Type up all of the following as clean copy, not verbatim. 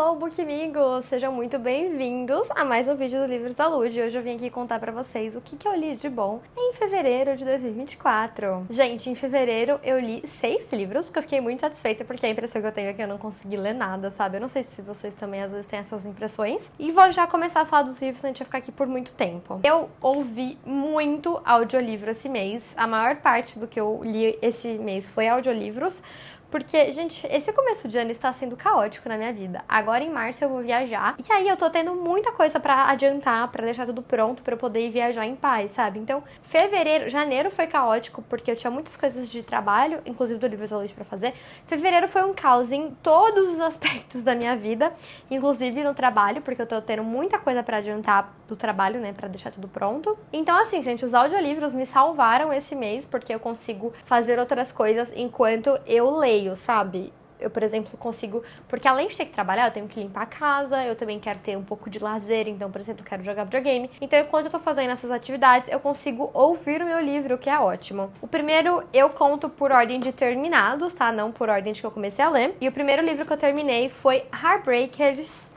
Hello, Bookmigos! Sejam muito bem-vindos a mais um vídeo do Livros da Lud. Hoje eu vim aqui contar pra vocês o que eu li de bom em fevereiro de 2024. Gente, em fevereiro eu li 6 livros, que eu fiquei muito satisfeita, porque a impressão que eu tenho é que eu não consegui ler nada, sabe? Eu não sei se vocês também às vezes têm essas impressões. E vou já começar a falar dos livros, a gente vai ficar aqui por muito tempo. Eu ouvi muito audiolivro esse mês. A maior parte do que eu li esse mês foi audiolivros. Porque, gente, esse começo de ano está sendo caótico na minha vida. Agora em março eu vou viajar. E aí eu tô tendo muita coisa pra adiantar, pra deixar tudo pronto, pra eu poder ir viajar em paz, sabe? Então, janeiro foi caótico, porque eu tinha muitas coisas de trabalho, inclusive do Livros da Lud pra fazer. Fevereiro foi um caos em todos os aspectos da minha vida, inclusive no trabalho, porque eu tô tendo muita coisa pra adiantar do trabalho, né, pra deixar tudo pronto. Então, assim, gente, os audiolivros me salvaram esse mês, porque eu consigo fazer outras coisas enquanto eu leio, sabe? Eu, por exemplo, consigo... Porque além de ter que trabalhar, eu tenho que limpar a casa, eu também quero ter um pouco de lazer, então, por exemplo, eu quero jogar videogame. Então, enquanto eu tô fazendo essas atividades, eu consigo ouvir o meu livro, o que é ótimo. O primeiro eu conto por ordem de terminados, tá? Não por ordem de que eu comecei a ler. E o primeiro livro que eu terminei foi Heartbreakers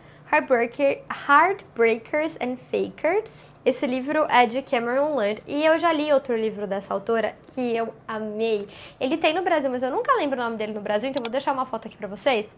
and Fakers. Esse livro é de Cameron Lund e eu já li outro livro dessa autora que eu amei. Ele tem no Brasil, mas eu nunca lembro o nome dele no Brasil, então eu vou deixar uma foto aqui pra vocês.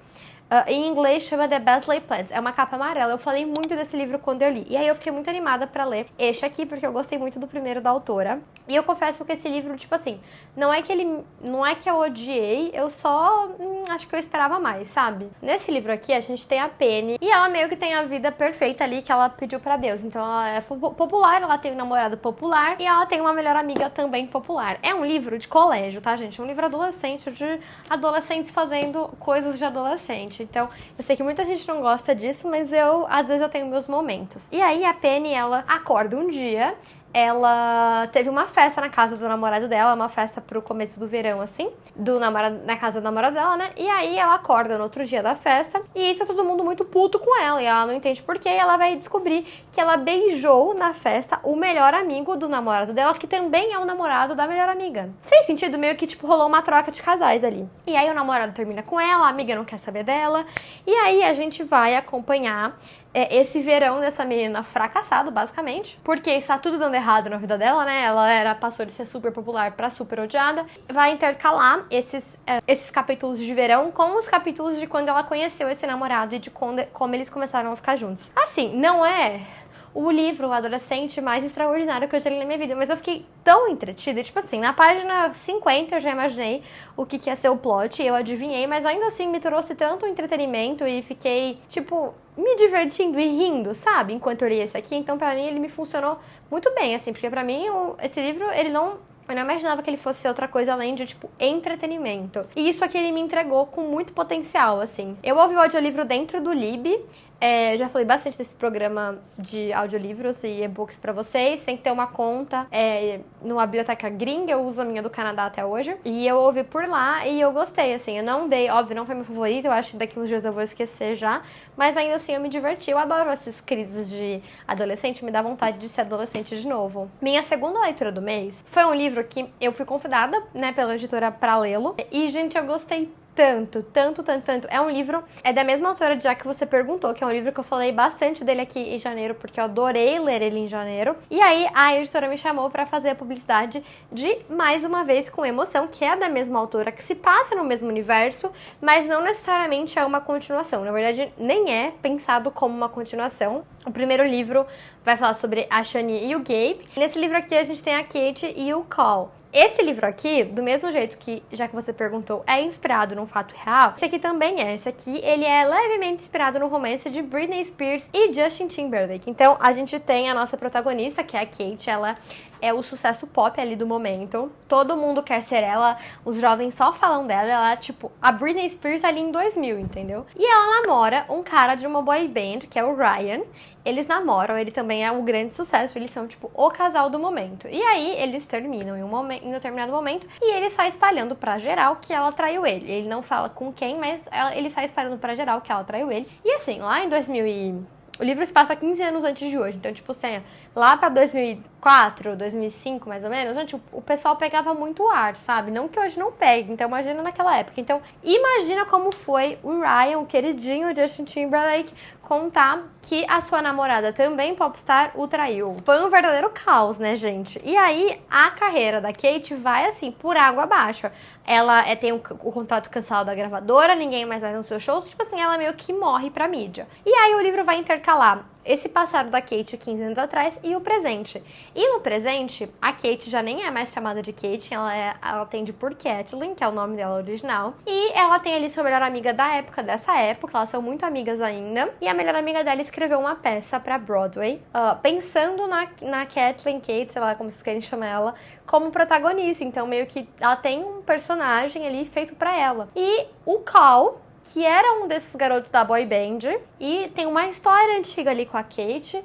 Em inglês chama The Best Laid Plans, é uma capa amarela. Eu falei muito desse livro quando eu li, e aí eu fiquei muito animada pra ler este aqui, porque eu gostei muito do primeiro da autora. E eu confesso que esse livro, tipo assim, não é que eu odiei, eu só acho que eu esperava mais, sabe? Nesse livro aqui a gente tem a Penny, e ela meio que tem a vida perfeita ali que ela pediu pra Deus. Então ela é popular, ela tem um namorado popular, e ela tem uma melhor amiga também popular. É um livro de colégio, tá, gente? É um livro adolescente, de adolescentes fazendo coisas de adolescente. Então, eu sei que muita gente não gosta disso, mas às vezes eu tenho meus momentos. E aí a Penny, ela acorda um dia, ela teve uma festa na casa do namorado dela, uma festa pro começo do verão, assim, na casa do namorado dela, né? E aí ela acorda no outro dia da festa e tá todo mundo muito puto com ela, e ela não entende por quê, e ela vai descobrir que ela beijou na festa o melhor amigo do namorado dela, que também é o namorado da melhor amiga. Sem sentido, meio que, tipo, rolou uma troca de casais ali. E aí o namorado termina com ela, a amiga não quer saber dela, e aí a gente vai acompanhar esse verão dessa menina fracassado, basicamente, porque está tudo dando errado na vida dela, né? Ela passou de ser super popular pra super odiada. Vai intercalar esses capítulos de verão com os capítulos de quando ela conheceu esse namorado e de como eles começaram a ficar juntos. Assim, não é o livro, o adolescente mais extraordinário que eu já li na minha vida, mas eu fiquei tão entretida, tipo assim, na página 50 eu já imaginei o que ia ser o plot, eu adivinhei, mas ainda assim me trouxe tanto entretenimento e fiquei, tipo, me divertindo e rindo, sabe, enquanto eu li esse aqui. Então pra mim ele me funcionou muito bem, assim, porque pra mim esse livro, eu não imaginava que ele fosse outra coisa além de, tipo, entretenimento. E isso aqui ele me entregou com muito potencial, assim. Eu ouvi o audiolivro dentro do Lib. Já falei bastante desse programa de audiolivros e e-books pra vocês. Tem que ter uma conta numa biblioteca gringa. Eu uso a minha do Canadá até hoje. E eu ouvi por lá e eu gostei, assim. Eu não dei, óbvio, não foi meu favorito. Eu acho que daqui uns dias eu vou esquecer já. Mas ainda assim eu me diverti. Eu adoro essas crises de adolescente. Me dá vontade de ser adolescente de novo. Minha segunda leitura do mês foi um livro que eu fui convidada, né, pela editora pra lê-lo. E, gente, eu gostei tanto. É um livro, é da mesma autora de Já Que Você Perguntou, que é um livro que eu falei bastante dele aqui em janeiro, porque eu adorei ler ele em janeiro. E aí a editora me chamou pra fazer a publicidade de Mais Uma Vez com Emoção, que é da mesma autora, que se passa no mesmo universo, mas não necessariamente é uma continuação. Na verdade, nem é pensado como uma continuação. O primeiro livro vai falar sobre a Shani e o Gabe. Nesse livro aqui a gente tem a Kate e o Cole. Esse livro aqui, do mesmo jeito que Já Que Você Perguntou, é inspirado num fato real, esse aqui também é. Esse aqui, ele é levemente inspirado no romance de Britney Spears e Justin Timberlake. Então, a gente tem a nossa protagonista, que é a Kate. Ela é o sucesso pop ali do momento. Todo mundo quer ser ela, os jovens só falam dela. Ela é, tipo, a Britney Spears ali em 2000, entendeu? E ela namora um cara de uma boy band, que é o Ryan. Eles namoram, ele também é um grande sucesso, eles são, tipo, o casal do momento. E aí, eles terminam em um determinado momento e ele sai espalhando pra geral que ela traiu ele. Ele não fala com quem, mas ele sai espalhando pra geral que ela traiu ele. E assim, lá em 2000 o livro se passa 15 anos antes de hoje, então, tipo assim, lá pra 2000 2004, 2005, mais ou menos, gente, o pessoal pegava muito ar, sabe? Não que hoje não pegue, então imagina naquela época. Então, imagina como foi o Ryan, o queridinho Justin Timberlake, contar que a sua namorada, também popstar, o traiu. Foi um verdadeiro caos, né, gente? E aí, a carreira da Kate vai, assim, por água abaixo. Ela tem o contrato cancelado da gravadora, ninguém mais vai nos seus shows, tipo assim, ela meio que morre pra mídia. E aí, o livro vai intercalar esse passado da Kate 15 anos atrás e o presente. E no presente, a Kate já nem é mais chamada de Kate, ela atende por Kathleen, que é o nome dela original. E ela tem ali sua melhor amiga dessa época, elas são muito amigas ainda. E a melhor amiga dela escreveu uma peça pra Broadway, pensando na Kathleen, Kate, sei lá como vocês querem chamar ela, como protagonista. Então meio que ela tem um personagem ali feito pra ela. E o Cal, que era um desses garotos da boy band, e tem uma história antiga ali com a Kate.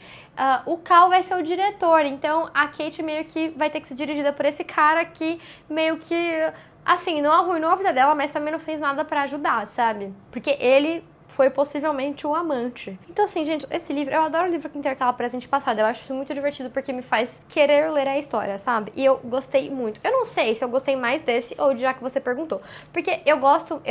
O Cal vai ser o diretor, então a Kate meio que vai ter que ser dirigida por esse cara que meio que, assim, não arruinou a vida dela, mas também não fez nada pra ajudar, sabe? Porque ele foi possivelmente o amante. Então, assim, gente, esse livro, eu adoro livro que intercala presente e passado. Eu acho isso muito divertido porque me faz querer ler a história, sabe? E eu gostei muito. Eu não sei se eu gostei mais desse ou de Já Que Você Perguntou. Porque eu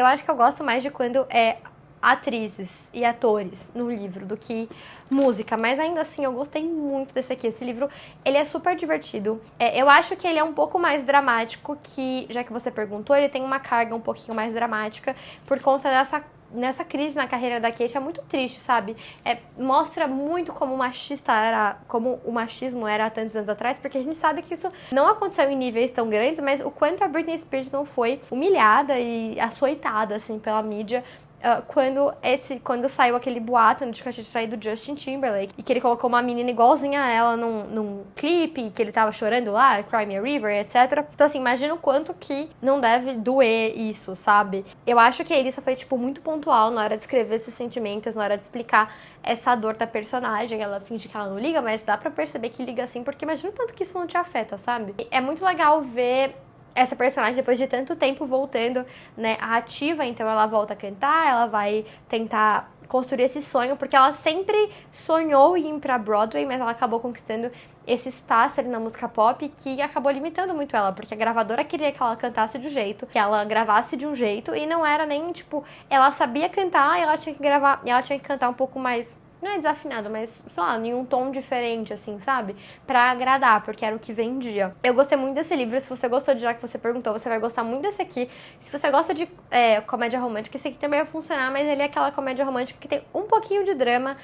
acho que eu gosto mais de quando é atrizes e atores no livro do que música, mas ainda assim eu gostei muito desse aqui. Esse livro, ele é super divertido. Eu acho que ele é um pouco mais dramático que Já Que Você Perguntou. Ele tem uma carga um pouquinho mais dramática por conta nessa crise na carreira da Kate. É muito triste, sabe? Mostra muito como o machismo era há tantos anos atrás, porque a gente sabe que isso não aconteceu em níveis tão grandes, mas o quanto a Britney Spears não foi humilhada e açoitada, assim, pela mídia, quando saiu aquele boato de que tinha saído do Justin Timberlake e que ele colocou uma menina igualzinha a ela num clipe, que ele tava chorando lá, Cry Me a River, etc. Então, assim, imagina o quanto que não deve doer isso, sabe? Eu acho que a Elissa foi, tipo, muito pontual na hora de escrever esses sentimentos, na hora de explicar essa dor da personagem. Ela finge que ela não liga, mas dá pra perceber que liga sim, porque imagina o tanto que isso não te afeta, sabe? É muito legal ver essa personagem, depois de tanto tempo, voltando, né, ativa. Então ela volta a cantar, ela vai tentar construir esse sonho, porque ela sempre sonhou em ir pra Broadway, mas ela acabou conquistando esse espaço ali na música pop que acabou limitando muito ela, porque a gravadora queria que ela cantasse de um jeito, que ela gravasse de um jeito, e não era nem, tipo, ela sabia cantar e ela tinha que gravar, e ela tinha que cantar um pouco mais, não é desafinado, mas, sei lá, em um tom diferente, assim, sabe? Pra agradar, porque era o que vendia. Eu gostei muito desse livro. Se você gostou de Já Que Você Perguntou, você vai gostar muito desse aqui. Se você gosta de comédia romântica, esse aqui também vai funcionar, mas ele é aquela comédia romântica que tem um pouquinho de drama,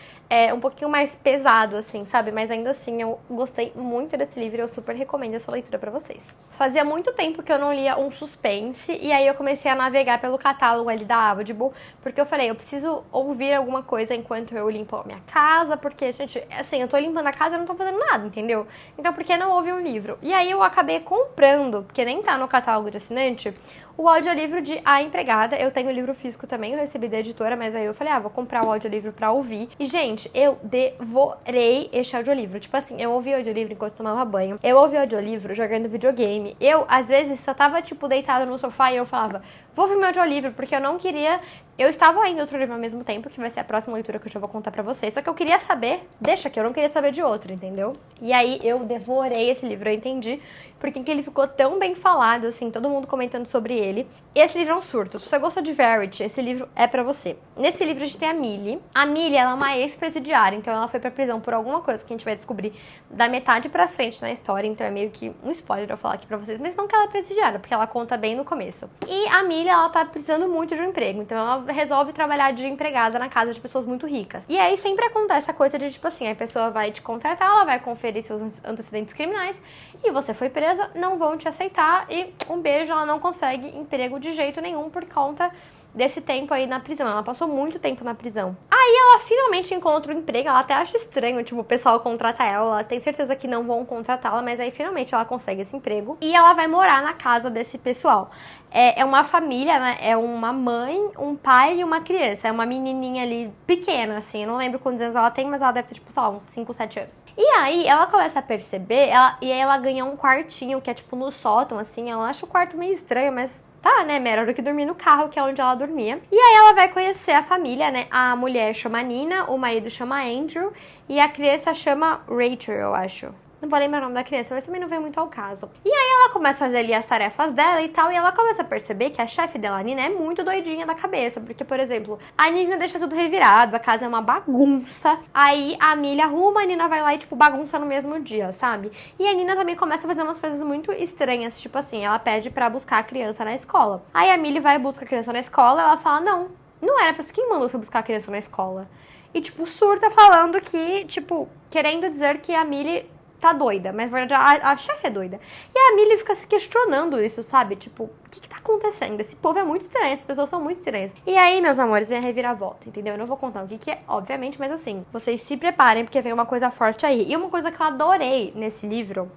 um pouquinho mais pesado, assim, sabe? Mas ainda assim, eu gostei muito desse livro e eu super recomendo essa leitura pra vocês. Fazia muito tempo que eu não lia um suspense, e aí eu comecei a navegar pelo catálogo ali da Audible, porque eu falei, eu preciso ouvir alguma coisa enquanto eu limpo minha casa, porque, gente, assim, eu tô limpando a casa e não tô fazendo nada, entendeu? Então, por que não ouvir um livro? E aí eu acabei comprando, porque nem tá no catálogo de assinante, o audiolivro de A Empregada. Eu tenho o livro físico também, eu recebi da editora, mas aí eu falei, vou comprar o audiolivro pra ouvir. E, gente, eu devorei este audiolivro. Tipo assim, eu ouvi o audiolivro enquanto tomava banho, eu ouvi o audiolivro jogando videogame. Eu, às vezes, só tava, tipo, deitada no sofá e eu falava, vou ouvir meu audiolivro, porque eu não queria... Eu estava lendo outro livro ao mesmo tempo, que vai ser a próxima leitura que eu já vou contar pra vocês. Só que eu queria saber, deixa que eu não queria saber de outro, entendeu? E aí eu devorei esse livro, eu entendi porque que ele ficou tão bem falado, assim, todo mundo comentando sobre ele. Esse livro é um surto. Se você gostou de Verity, esse livro é pra você. Nesse livro a gente tem a Millie. A Millie, ela é uma ex-presidiária, então ela foi pra prisão por alguma coisa que a gente vai descobrir da metade pra frente na história, então é meio que um spoiler eu falar aqui pra vocês, mas não que ela é presidiária, porque ela conta bem no começo. E a Millie, ela tá precisando muito de um emprego, então ela resolve trabalhar de empregada na casa de pessoas muito ricas. E aí sempre acontece a coisa de, tipo assim, a pessoa vai te contratar, ela vai conferir seus antecedentes criminais, e você foi presa, não vão te aceitar, e um beijo, ela não consegue emprego de jeito nenhum por conta desse tempo aí na prisão. Ela passou muito tempo na prisão. Aí ela finalmente encontra um emprego, ela até acha estranho, tipo, o pessoal contrata ela tem certeza que não vão contratá-la, mas aí finalmente ela consegue esse emprego e ela vai morar na casa desse pessoal. É uma família, né? É uma mãe, um pai e uma criança. É uma menininha ali pequena, assim. Eu não lembro quantos anos ela tem, mas ela deve ter, tipo, sei lá, uns 5, 7 anos. E aí ela começa a perceber, e aí ela ganha um quartinho que é, tipo, no sótão, assim. Ela acha o quarto meio estranho, mas tá, né? Melhor do que dormir no carro, que é onde ela dormia. E aí ela vai conhecer a família, né? A mulher chama Nina, o marido chama Andrew e a criança chama Rachel, eu acho. Não vou lembrar o nome da criança, mas também não vem muito ao caso. E aí ela começa a fazer ali as tarefas dela e tal, e ela começa a perceber que a chefe dela, a Nina, é muito doidinha da cabeça. Porque, por exemplo, a Nina deixa tudo revirado, a casa é uma bagunça. Aí a Millie arruma, a Nina vai lá e, tipo, bagunça no mesmo dia, sabe? E a Nina também começa a fazer umas coisas muito estranhas, tipo assim, ela pede pra buscar a criança na escola. Aí a Millie vai e busca a criança na escola, ela fala, não era pra quem mandou você buscar a criança na escola? E, tipo, surta falando que, tipo, querendo dizer que a Millie tá doida, mas na verdade a chefe é doida. E a Millie fica se questionando isso, sabe? Tipo, o que tá acontecendo? Esse povo é muito estranho, as pessoas são muito estranhas. E aí, meus amores, vem a reviravolta, entendeu? Eu não vou contar o que é, obviamente, mas assim, vocês se preparem porque vem uma coisa forte aí. E uma coisa que eu adorei nesse livro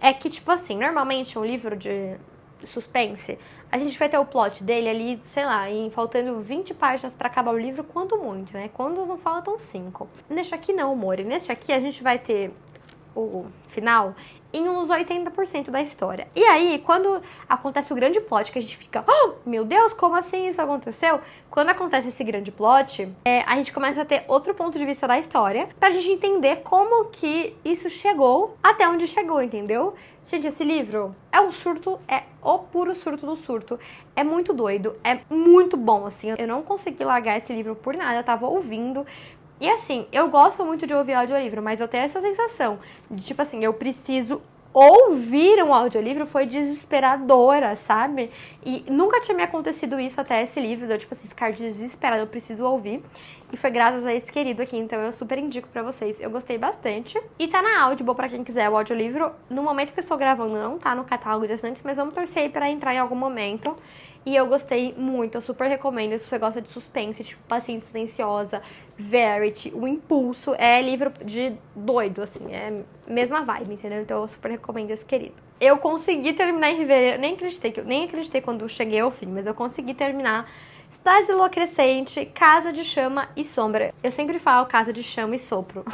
é que, tipo assim, normalmente um livro de suspense, a gente vai ter o plot dele ali, sei lá, faltando 20 páginas pra acabar o livro, quanto muito, né? Quando não faltam 5. Neste aqui não, amor. E neste aqui a gente vai ter o final em uns 80% da história. E aí, quando acontece o grande plot, que a gente fica, oh, meu Deus, como assim isso aconteceu? Quando acontece esse grande plot, a gente começa a ter outro ponto de vista da história, pra gente entender como que isso chegou até onde chegou, entendeu? Gente, esse livro é um surto, é o puro surto do surto. É muito doido, é muito bom, assim. Eu não consegui largar esse livro por nada, eu tava ouvindo. E assim, eu gosto muito de ouvir audiolivro, mas eu tenho essa sensação de, tipo assim, eu preciso ouvir um audiolivro, foi desesperadora, sabe? E nunca tinha me acontecido isso até esse livro, de eu, tipo assim, ficar desesperada, eu preciso ouvir. E foi graças a esse querido aqui, então eu super indico pra vocês. Eu gostei bastante. E tá na Audible pra quem quiser o audiolivro. No momento que eu estou gravando, não tá no catálogo de assinantes, mas vamos torcer aí pra entrar em algum momento. E eu gostei muito, eu super recomendo se você gosta de suspense, tipo Paciente Silenciosa, Verity, O Impulso. É livro de doido, assim, é mesma vibe, entendeu? Então eu super recomendo esse querido. Eu consegui terminar em Riverina, nem acreditei quando cheguei ao fim, mas eu consegui terminar Cidade de Lua Crescente, Casa de Chama e Sombra. Eu sempre falo Casa de Chama e Sopro,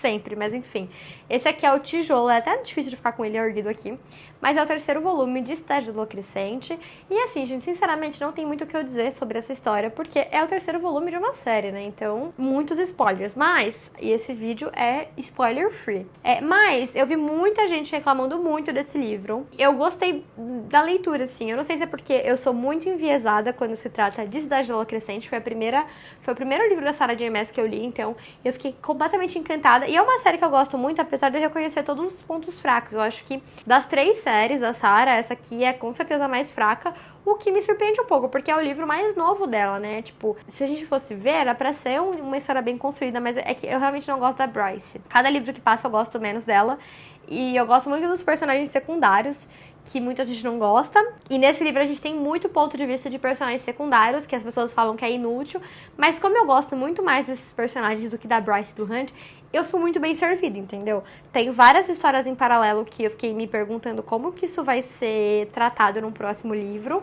sempre, mas enfim. Esse aqui é o tijolo, é até difícil de ficar com ele erguido aqui, mas é o terceiro volume de Cidade de Lua Crescente. E assim, gente, sinceramente não tem muito o que eu dizer sobre essa história, porque é o terceiro volume de uma série, né? Então, muitos spoilers, mas, e esse vídeo é spoiler free. Mas eu vi muita gente reclamando muito desse livro. Eu gostei da leitura, assim, eu não sei se é porque eu sou muito enviesada quando se trata de Cidade de Lua Crescente, foi o primeiro livro da Sarah J. Maas que eu li, então eu fiquei completamente encantada. E é uma série que eu gosto muito, apesar de eu reconhecer todos os pontos fracos. Eu acho que das 3 séries da Sarah, essa aqui é com certeza a mais fraca, o que me surpreende um pouco, porque é o livro mais novo dela, né? Tipo, se a gente fosse ver, era pra ser uma história bem construída, mas é que eu realmente não gosto da Bryce. Cada livro que passa eu gosto menos dela, e eu gosto muito dos personagens secundários, que muita gente não gosta. E nesse livro a gente tem muito ponto de vista de personagens secundários, que as pessoas falam que é inútil, mas como eu gosto muito mais desses personagens do que da Bryce e do Hunt, eu fui muito bem servida, entendeu? Tem várias histórias em paralelo que eu fiquei me perguntando como que isso vai ser tratado num próximo livro.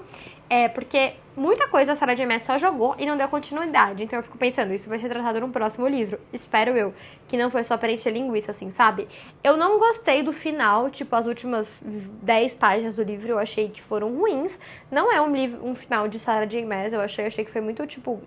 Porque muita coisa a Sarah J. Maas só jogou e não deu continuidade. Então eu fico pensando, isso vai ser tratado num próximo livro. Espero eu, que não foi só pra encher linguiça, assim, sabe? Eu não gostei do final, tipo, as últimas 10 páginas do livro eu achei que foram ruins. Não é um final de Sarah J. Maas, eu achei que foi muito, tipo,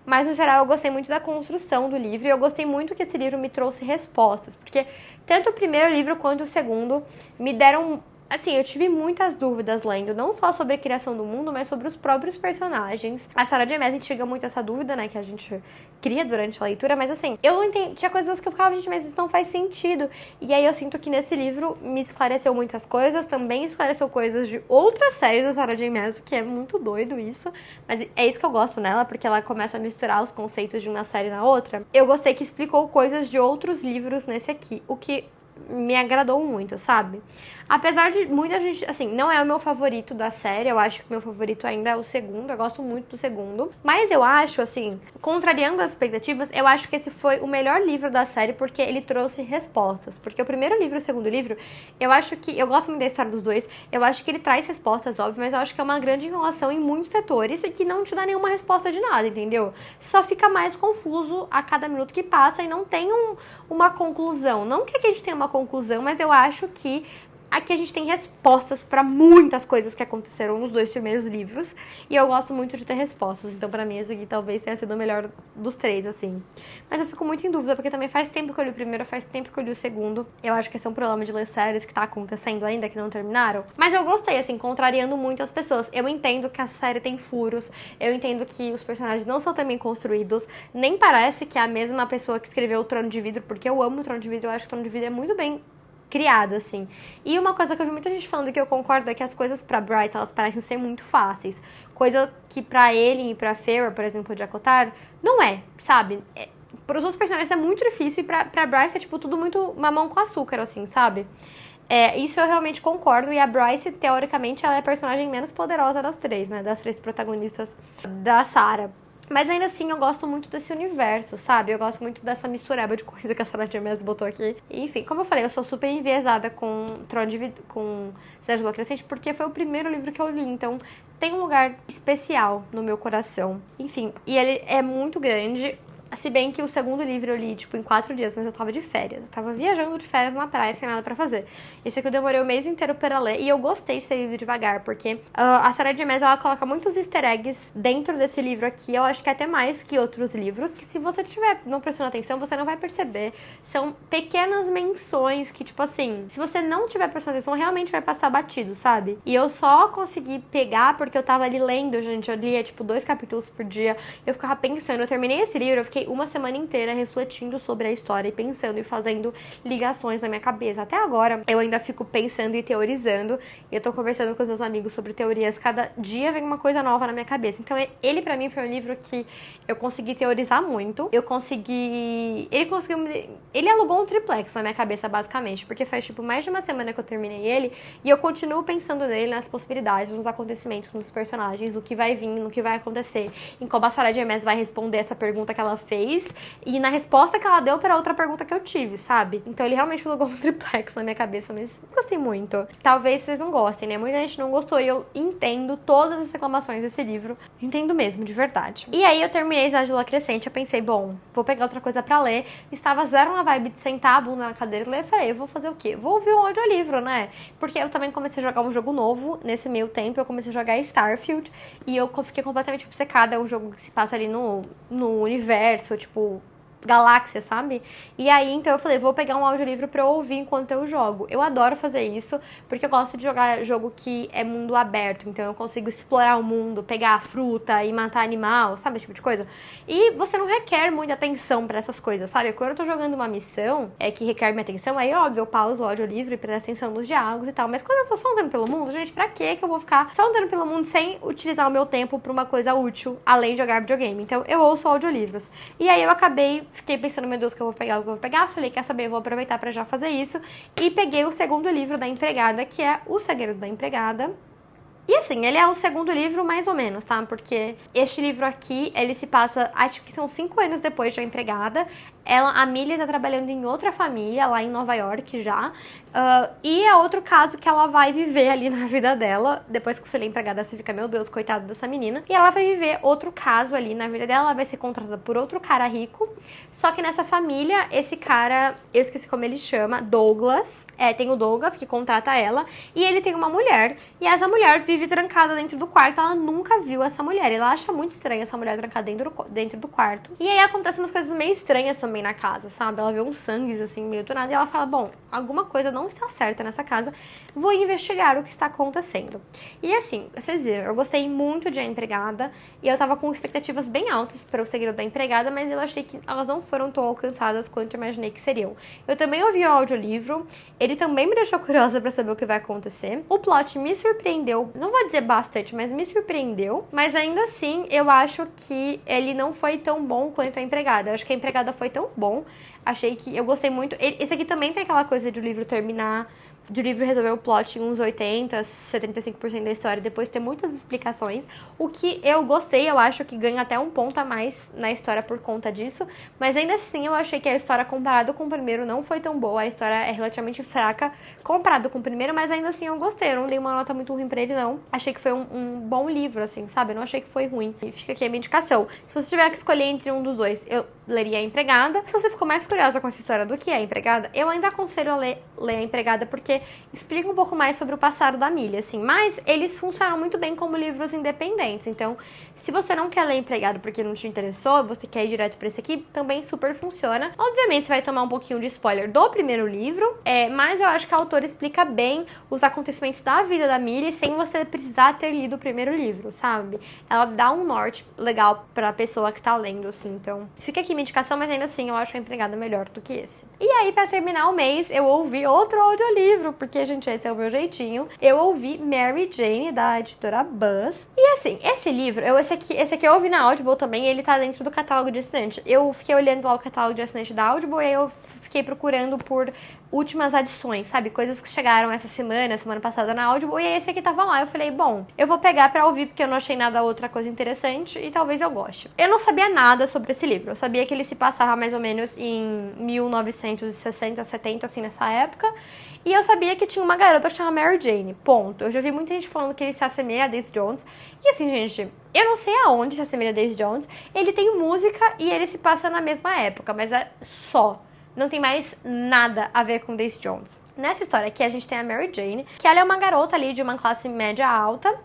Mas, no geral, eu gostei muito da construção do livro e eu gostei muito que esse livro me trouxe respostas. Porque tanto o primeiro livro quanto o segundo me deram... Assim, eu tive muitas dúvidas lendo, não só sobre a criação do mundo, mas sobre os próprios personagens. A Sarah J. Maas instiga muito essa dúvida, né, que a gente cria durante a leitura, mas assim, eu não entendi, tinha coisas que eu ficava, gente, mas isso não faz sentido. E aí eu sinto que nesse livro me esclareceu muitas coisas, também esclareceu coisas de outras séries da Sarah J. Maas, que é muito doido isso, mas é isso que eu gosto nela, porque ela começa a misturar os conceitos de uma série na outra. Eu gostei que explicou coisas de outros livros nesse aqui, o que me agradou muito, sabe? Apesar de muita gente, assim, não é o meu favorito da série, eu acho que o meu favorito ainda é o segundo, eu gosto muito do segundo, mas eu acho, assim, contrariando as expectativas, eu acho que esse foi o melhor livro da série porque ele trouxe respostas, porque o primeiro livro e o segundo livro, eu acho que, eu gosto muito da história dos dois, eu acho que ele traz respostas, óbvio, mas eu acho que é uma grande enrolação em muitos setores e que não te dá nenhuma resposta de nada, entendeu? Só fica mais confuso a cada minuto que passa e não tem uma conclusão, não que a gente tenha uma conclusão, mas eu acho que aqui a gente tem respostas pra muitas coisas que aconteceram nos 2 primeiros livros, e eu gosto muito de ter respostas, então pra mim esse aqui talvez tenha sido o melhor dos 3, assim. Mas eu fico muito em dúvida, porque também faz tempo que eu li o primeiro, faz tempo que eu li o segundo. Eu acho que esse é um problema de ler séries que tá acontecendo ainda, que não terminaram. Mas eu gostei, assim, contrariando muito as pessoas. Eu entendo que a série tem furos, eu entendo que os personagens não são tão bem construídos, nem parece que é a mesma pessoa que escreveu o Trono de Vidro, porque eu amo o Trono de Vidro, eu acho que o Trono de Vidro é muito bem criado, assim. E uma coisa que eu vi muita gente falando que eu concordo é que as coisas pra Bryce, elas parecem ser muito fáceis. Coisa que pra ele e pra Feyre, por exemplo, de Acotar, não é, sabe? Para os outros personagens é muito difícil e pra Bryce é, tipo, tudo muito mamão com açúcar, assim, sabe? Isso eu realmente concordo. E a Bryce, teoricamente, ela é a personagem menos poderosa das 3, né? Das 3 protagonistas da Sarah. Mas ainda assim, eu gosto muito desse universo, sabe? Eu gosto muito dessa mistureba de coisa que a Sarah J. Maas botou aqui. E, enfim, como eu falei, eu sou super enviesada com com Cidade Lua Crescente, porque foi o primeiro livro que eu li. Então, tem um lugar especial no meu coração. Enfim, e ele é muito grande. Se bem que o segundo livro eu li, tipo, em 4 dias, mas eu tava de férias. Eu tava viajando de férias na praia, sem nada pra fazer. Esse aqui eu demorei o mês inteiro pra ler, e eu gostei de ter lido devagar, porque a Sarah J. Maas, ela coloca muitos easter eggs dentro desse livro aqui, eu acho que até mais que outros livros, que se você estiver não prestando atenção, você não vai perceber. São pequenas menções que, tipo assim, se você não estiver prestando atenção, realmente vai passar batido, sabe? E eu só consegui pegar porque eu tava ali lendo, gente, eu lia, tipo, 2 capítulos por dia, eu ficava pensando, eu terminei esse livro, eu fiquei uma semana inteira refletindo sobre a história e pensando e fazendo ligações na minha cabeça. Até agora, eu ainda fico pensando e teorizando, e eu tô conversando com os meus amigos sobre teorias, cada dia vem uma coisa nova na minha cabeça. Então, ele pra mim foi um livro que eu consegui teorizar muito, ele alugou um triplex na minha cabeça, basicamente, porque faz, tipo, mais de uma semana que eu terminei ele, e eu continuo pensando nele, nas possibilidades, nos acontecimentos, nos personagens, no que vai vir, no que vai acontecer, em como a Sarah J. Maas vai responder essa pergunta que ela fez, e na resposta que ela deu para outra pergunta que eu tive, sabe? Então ele realmente alugou um triplex na minha cabeça, mas não gostei muito. Talvez vocês não gostem, né? Muita gente não gostou, e eu entendo todas as reclamações desse livro, entendo mesmo, de verdade. E aí eu terminei Cidade Lua Crescente, eu pensei, bom, vou pegar outra coisa pra ler, estava zero na vibe de sentar a bunda na cadeira e ler, eu falei, eu vou fazer o quê? Vou ouvir um audiolivro, né? Porque eu também comecei a jogar um jogo novo, nesse meio tempo eu comecei a jogar Starfield, e eu fiquei completamente obcecada, é um jogo que se passa ali no universo, tipo, galáxia, sabe? E aí, então eu falei, vou pegar um audiolivro pra eu ouvir enquanto eu jogo. Eu adoro fazer isso, porque eu gosto de jogar jogo que é mundo aberto, então eu consigo explorar o mundo, pegar a fruta e matar animal, sabe? Esse tipo de coisa. E você não requer muita atenção pra essas coisas, sabe? Quando eu tô jogando uma missão que requer minha atenção, aí, óbvio, eu pauso o audiolivro e presto atenção nos diálogos e tal, mas quando eu tô só andando pelo mundo, gente, pra que eu vou ficar só andando pelo mundo sem utilizar o meu tempo pra uma coisa útil, além de jogar videogame? Então, eu ouço audiolivros. E aí, eu fiquei pensando, meu Deus, o que eu vou pegar? Falei, quer saber, eu vou aproveitar pra já fazer isso. E peguei o segundo livro da empregada, que é O Segredo da Empregada. E assim, ele é o segundo livro mais ou menos, tá? Porque este livro aqui, ele se passa, acho que são 5 anos depois da empregada. A Millie tá trabalhando em outra família, lá em Nova York já. E é outro caso que ela vai viver ali na vida dela. Depois que você lê empregada, você fica, meu Deus, coitada dessa menina. E ela vai viver outro caso ali na vida dela. Ela vai ser contratada por outro cara rico. Só que nessa família, esse cara, eu esqueci como ele chama, Douglas. Tem o Douglas que contrata ela. E ele tem uma mulher. E essa mulher vive trancada dentro do quarto. Ela nunca viu essa mulher. Ela acha muito estranha essa mulher trancada dentro do quarto. E aí acontecem umas coisas meio estranhas também na casa, sabe? Ela vê uns sangues assim, meio do nada. E ela fala, bom, alguma coisa não está certa nessa casa. Vou investigar o que está acontecendo. E assim, vocês viram, eu gostei muito de A Empregada. E eu tava com expectativas bem altas para O Segredo da Empregada. Mas eu achei que elas não foram tão alcançadas quanto eu imaginei que seriam. Eu também ouvi o audiolivro. Ele também me deixou curiosa pra saber o que vai acontecer. O plot me surpreendeu, não vou dizer bastante, mas me surpreendeu. Mas ainda assim, eu acho que ele não foi tão bom quanto A Empregada. Eu acho que A Empregada foi tão bom. Achei que eu gostei muito. Esse aqui também tem aquela coisa de o livro terminar, de o livro resolver o plot em uns 80, 75% da história, depois ter muitas explicações. O que eu gostei, eu acho que ganha até um ponto a mais na história por conta disso. Mas ainda assim, eu achei que a história comparado com o primeiro não foi tão boa. A história é relativamente fraca comparado com o primeiro, mas ainda assim eu gostei. Eu não dei uma nota muito ruim pra ele, não. Achei que foi um bom livro, assim, sabe? Eu não achei que foi ruim. E fica aqui a minha indicação. Se você tiver que escolher entre um dos dois, eu leria A Empregada. Se você ficou mais curiosa com essa história do que é A Empregada, eu ainda aconselho a ler A Empregada, porque porque explica um pouco mais sobre o passado da Millie, assim. Mas eles funcionam muito bem como livros independentes. Então, se você não quer ler Empregado porque não te interessou, você quer ir direto pra esse aqui, também super funciona. Obviamente, você vai tomar um pouquinho de spoiler do primeiro livro, mas eu acho que a autora explica bem os acontecimentos da vida da Millie sem você precisar ter lido o primeiro livro, sabe? Ela dá um norte legal pra pessoa que tá lendo, assim. Então, fica aqui minha indicação, mas ainda assim eu acho a Empregada melhor do que esse. E aí, pra terminar o mês, eu ouvi outro audiolivro, porque, gente, esse é o meu jeitinho. Eu ouvi Mary Jane, da editora Buzz. E assim, esse livro, esse aqui eu ouvi na Audible também, ele tá dentro do catálogo de assinante. Eu fiquei olhando lá o catálogo de assinante da Audible e aí eu fiquei procurando por últimas adições, sabe? Coisas que chegaram essa semana passada na Audible, e esse aqui tava lá. Eu falei, bom, eu vou pegar pra ouvir, porque eu não achei nada outra coisa interessante, e talvez eu goste. Eu não sabia nada sobre esse livro. Eu sabia que ele se passava mais ou menos em 1960, 70, assim, nessa época. E eu sabia que tinha uma garota que chama Mary Jane, ponto. Eu já vi muita gente falando que ele se assemelha a Daisy Jones. E assim, gente, eu não sei aonde se assemelha a Daisy Jones. Ele tem música e ele se passa na mesma época, mas é só. Não tem mais nada a ver com Daisy Jones. Nessa história aqui, a gente tem a Mary Jane, que ela é uma garota ali de uma classe média alta,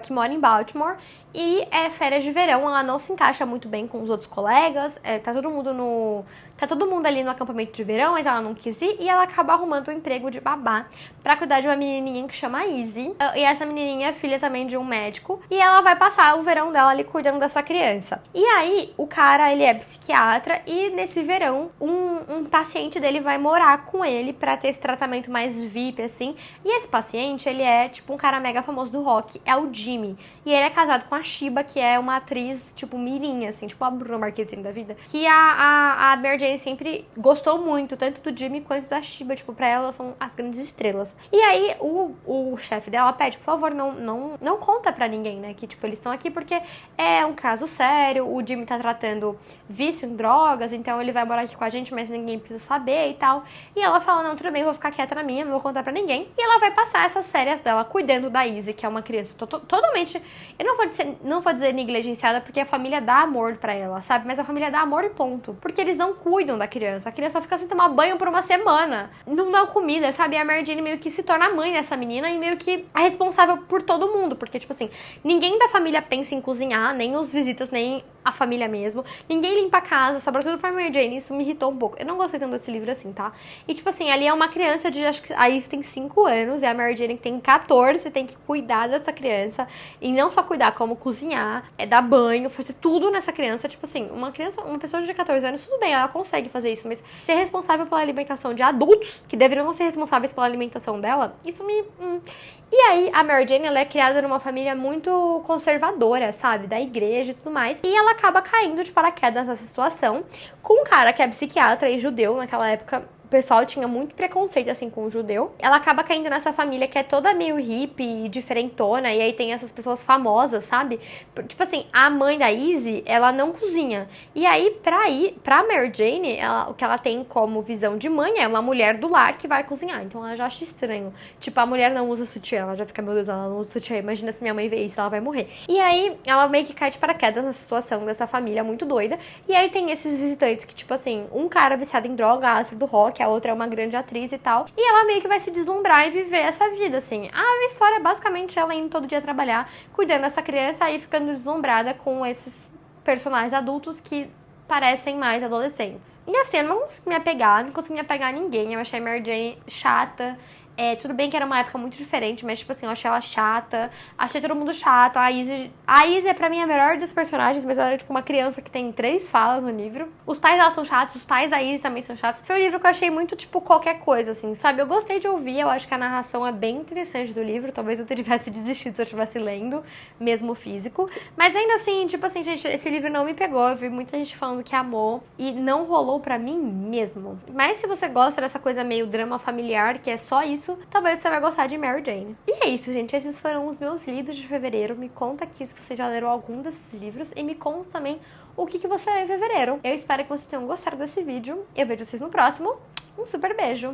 que mora em Baltimore, e é férias de verão, ela não se encaixa muito bem com os outros colegas, tá todo mundo ali no acampamento de verão, mas ela não quis ir, e ela acaba arrumando um emprego de babá pra cuidar de uma menininha que chama Izzy, e essa menininha é filha também de um médico, e ela vai passar o verão dela ali cuidando dessa criança. E aí, o cara, ele é psiquiatra, e nesse verão, um paciente dele vai morar com ele pra ter esse tratamento mais VIP, assim, e esse paciente, ele é, tipo, um cara mega famoso do rock, é o Jimmy, e ele é casado com a Shiba, que é uma atriz, tipo, mirim, assim, tipo a Bruna Marquezine da vida, que a Mary Jane sempre gostou muito, tanto do Jimmy quanto da Shiba, tipo, pra ela são as grandes estrelas. E aí, o chefe dela pede, por favor, não conta pra ninguém, né, que, tipo, eles estão aqui porque é um caso sério, o Jimmy tá tratando vício em drogas, então ele vai morar aqui com a gente, mas ninguém precisa saber e tal. E ela fala, não, tudo bem, vou ficar quieta na minha, não vou contar pra ninguém. E ela vai passar essas férias dela cuidando da Izzy, que é uma criança totalmente, eu não vou dizer negligenciada, porque a família dá amor pra ela, sabe? Mas a família dá amor e ponto. Porque eles não cuidam da criança. A criança fica sem tomar banho por uma semana. Não dá comida, sabe? E a Mary Jane meio que se torna a mãe dessa menina e meio que é responsável por todo mundo. Porque, tipo assim, ninguém da família pensa em cozinhar, nem os visitas, nem a família mesmo. Ninguém limpa a casa, sobra tudo pra Mary Jane. Isso me irritou um pouco. Eu não gostei tanto desse livro assim, tá? E, tipo assim, ali é uma criança de, acho que aí tem 5 anos, e a Mary Jane tem 14, tem que cuidar dessa criança. E não só cuidar, como cozinhar, dar banho, fazer tudo nessa criança. Tipo assim, uma pessoa de 14 anos, tudo bem, ela consegue fazer isso, mas ser responsável pela alimentação de adultos, que deveriam ser responsáveis pela alimentação dela, isso me... E aí, a Mary Jane, ela é criada numa família muito conservadora, sabe? Da igreja e tudo mais. E ela acaba caindo de paraquedas nessa situação com um cara que é psiquiatra e judeu naquela época. O pessoal tinha muito preconceito, assim, com o judeu. Ela acaba caindo nessa família que é toda meio hippie e diferentona, e aí tem essas pessoas famosas, sabe? Tipo assim, a mãe da Izzy, ela não cozinha. E aí, pra Mary Jane, o que ela tem como visão de mãe é uma mulher do lar que vai cozinhar. Então ela já acha estranho. Tipo, a mulher não usa sutiã, ela já fica, meu Deus, ela não usa sutiã. Imagina se minha mãe vê isso, ela vai morrer. E aí, ela meio que cai de paraquedas nessa situação dessa família muito doida. E aí tem esses visitantes que, tipo assim, um cara viciado em droga, ácido rock, a outra é uma grande atriz e tal. E ela meio que vai se deslumbrar e viver essa vida, assim. A história é basicamente ela indo todo dia trabalhar, cuidando dessa criança, aí ficando deslumbrada com esses personagens adultos que parecem mais adolescentes. E assim, eu não consegui me apegar, não consegui me apegar a ninguém. Eu achei a Mary Jane chata. Tudo bem que era uma época muito diferente, mas, tipo assim, eu achei ela chata. Achei todo mundo chato. A Izzy é, pra mim, a melhor dos personagens, mas ela é, tipo, uma criança que tem 3 falas no livro. Os pais dela são chatos, os pais da Izzy também são chatos. Foi um livro que eu achei muito, tipo, qualquer coisa, assim, sabe? Eu gostei de ouvir, eu acho que a narração é bem interessante do livro. Talvez eu tivesse desistido se eu estivesse lendo, mesmo físico. Mas ainda assim, tipo assim, gente, esse livro não me pegou. Eu vi muita gente falando que amou e não rolou pra mim mesmo. Mas se você gosta dessa coisa meio drama familiar, que é só isso, talvez você vai gostar de Mary Jane. E é isso, gente. Esses foram os meus lidos de fevereiro. Me conta aqui se você já leram algum desses livros. E me conta também o que você leu em fevereiro. Eu espero que vocês tenham gostado desse vídeo. Eu vejo vocês no próximo. Um super beijo!